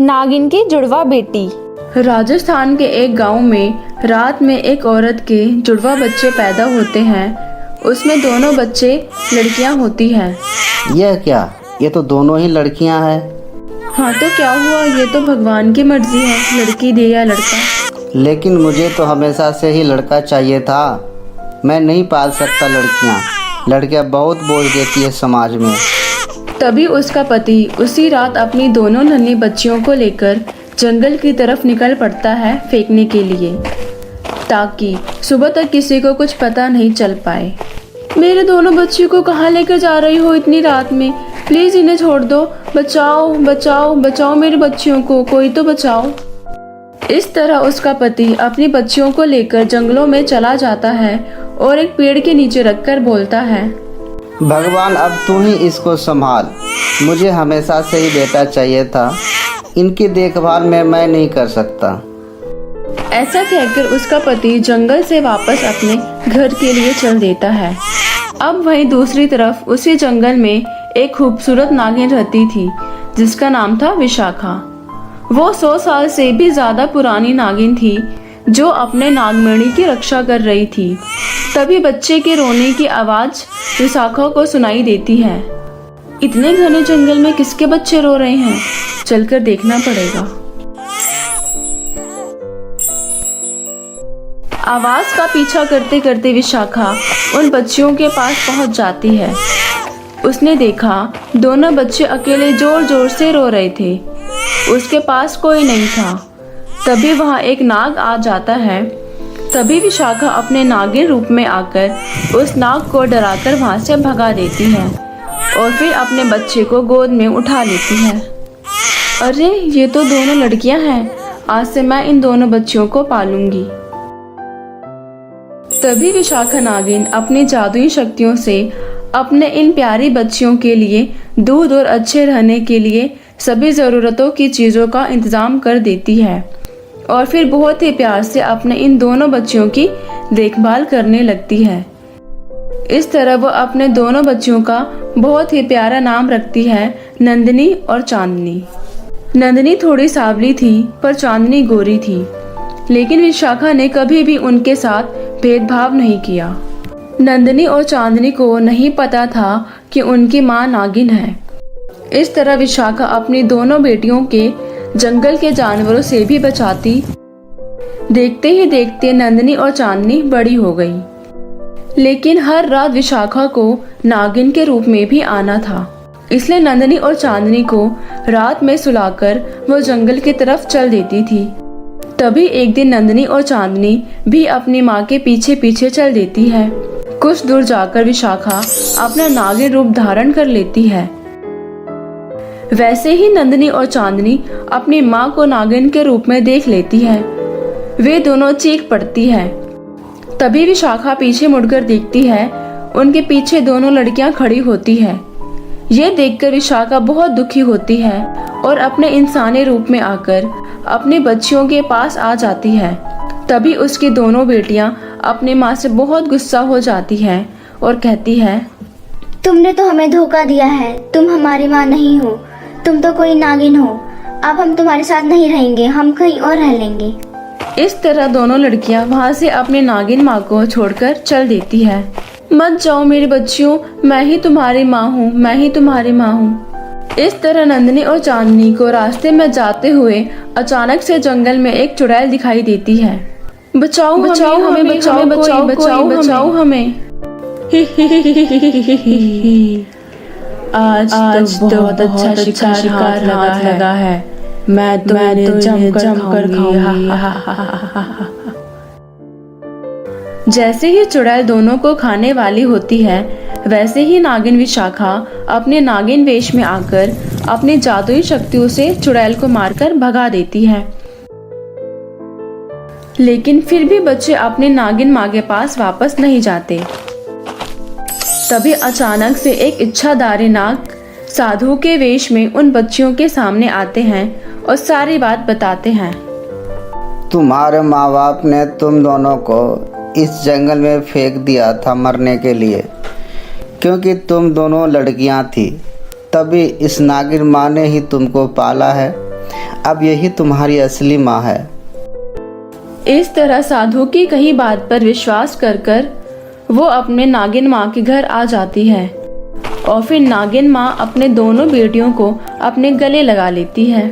नागिन की जुड़वा बेटी। राजस्थान के एक गांव में रात में एक औरत के जुड़वा बच्चे पैदा होते हैं। उसमें दोनों बच्चे लड़कियां होती हैं। यह क्या? ये तो दोनों ही लड़कियां हैं। हाँ तो क्या हुआ, ये तो भगवान की मर्जी है, लड़की दे या लड़का। लेकिन मुझे तो हमेशा से ही लड़का चाहिए था। मैं नहीं पाल सकता लड़कियां। लड़कियां बहुत बोझ देती है समाज में। तभी उसका पति उसी रात अपनी दोनों नन्ही बच्चियों को लेकर जंगल की तरफ निकल पड़ता है फेंकने के लिए, ताकि सुबह तक किसी को कुछ पता नहीं चल पाए। मेरे दोनों बच्चियों को कहाँ लेकर जा रही हो इतनी रात में? प्लीज इन्हें छोड़ दो, बचाओ बचाओ बचाओ मेरी बच्चियों को, कोई तो बचाओ। इस तरह उसका पति अपनी बच्चियों को लेकर जंगलों में चला जाता है और एक पेड़ के नीचे रखकर बोलता है, भगवान अब तू ही इसको संभाल। मुझे हमेशा से ही बेटा चाहिए था। इनकी देखभाल मैं नहीं कर सकता। ऐसा कहकर उसका पति जंगल से वापस अपने घर के लिए चल देता है। अब वहीं दूसरी तरफ उसी जंगल में एक खूबसूरत नागिन रहती थी जिसका नाम था विशाखा। वो 100 साल से भी ज्यादा पुरानी नागिन थी जो अपने नागमणि की रक्षा कर रही थी। तभी बच्चे के रोने की आवाज विशाखा को सुनाई देती है। इतने घने जंगल में किसके बच्चे रो रहे हैं? चलकर देखना पड़ेगा। आवाज का पीछा करते करते विशाखा उन बच्चियों के पास पहुंच जाती है। उसने देखा दोनों बच्चे अकेले जोर जोर से रो रहे थे। उसके पास कोई नहीं था। तभी वहां एक नाग आ जाता है। तभी विशाखा अपने नागिन रूप में आकर उस नाग को डराकर वहां से भगा देती है और फिर अपने बच्चे को गोद में उठा लेती है। अरे ये तो दोनों लड़कियां हैं, आज से मैं इन दोनों बच्चियों को पालूंगी। तभी विशाखा नागिन अपनी जादुई शक्तियों से अपने इन प्यारी बच्चियों के लिए दूध और अच्छे रहने के लिए सभी ज़रूरतों की चीज़ों का इंतज़ाम कर देती है और फिर बहुत ही प्यार से अपने इन दोनों बच्चियों की देखभाल करने लगती है। इस तरह वो अपने दोनों बच्चियों का बहुत ही प्यारा नाम रखती है, नंदिनी और चांदनी। नंदिनी थोड़ी सांवली थी पर चांदनी गोरी थी, लेकिन विशाखा ने कभी भी उनके साथ भेदभाव नहीं किया। नंदिनी और चांदनी को नहीं पता था कि उनकी माँ नागिन है। इस तरह विशाखा अपनी दोनों बेटियों के जंगल के जानवरों से भी बचाती। देखते ही देखते नंदिनी और चांदनी बड़ी हो गई, लेकिन हर रात विशाखा को नागिन के रूप में भी आना था। इसलिए नंदिनी और चांदनी को रात में सुलाकर वो जंगल की तरफ चल देती थी। तभी एक दिन नंदिनी और चांदनी भी अपनी माँ के पीछे पीछे चल देती है। कुछ दूर जाकर विशाखा अपना नागिन रूप धारण कर लेती है। वैसे ही नंदिनी और चांदनी अपनी माँ को नागिन के रूप में देख लेती है। वे दोनों चीख पड़ती है। तभी विशाखा पीछे मुड़कर देखती है, उनके पीछे दोनों लड़कियां खड़ी होती है। ये देखकर विशाखा बहुत दुखी होती है और अपने इंसानी रूप में आकर अपनी बच्चियों के पास आ जाती है। तभी उसकी दोनों बेटियां अपनी माँ से बहुत गुस्सा हो जाती हैं और कहती है, तुमने तो हमें धोखा दिया है, तुम हमारी माँ नहीं हो, तुम तो कोई नागिन हो। अब हम तुम्हारे साथ नहीं रहेंगे, हम कहीं और रह लेंगे। इस तरह दोनों लड़कियां वहां से अपने नागिन माँ को छोड़कर चल देती है। मत जाओ मेरी बच्चियों, मैं ही तुम्हारी माँ हूँ, मैं ही तुम्हारी माँ हूँ। इस तरह नंदिनी और चांदनी को रास्ते में जाते हुए अचानक से जंगल में एक चुड़ैल दिखाई देती है। बचाओ बचाओ हमें, बचाओ बचाओ बचाओ बचाओ हमें। आज तो बहुत अच्छा शिकार लगा है। मैं तो जम कर खाऊंगी। जैसे ही चुड़ैल दोनों को खाने वाली होती है, वैसे ही नागिन विशाखा अपने नागिन वेश में आकर अपनी जादुई शक्तियों से चुड़ैल को मारकर भगा देती है। लेकिन फिर भी बच्चे अपने नागिन माँ के पास वापस नहीं जाते। तभी अचानक से एक इच्छाधारी नाग साधु के वेश में उन बच्चियों के सामने आते हैं और सारी बात बताते हैं। तुम्हारे माँ बाप ने तुम दोनों को इस जंगल में फेंक दिया था मरने के लिए, क्योंकि तुम दोनों लड़कियां थी। तभी इस नागिन माँ ने ही तुमको पाला है। अब यही तुम्हारी असली माँ है। इस तरह साधु की कही बात पर विश्वास कर वो अपने नागिन माँ के घर आ जाती है और फिर नागिन माँ अपने दोनों बेटियों को अपने गले लगा लेती है।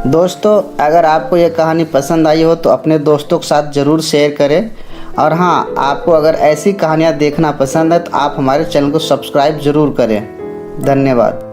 दोस्तों, अगर आपको ये कहानी पसंद आई हो तो अपने दोस्तों के साथ ज़रूर शेयर करें। और हाँ, आपको अगर ऐसी कहानियाँ देखना पसंद है तो आप हमारे चैनल को सब्सक्राइब ज़रूर करें। धन्यवाद।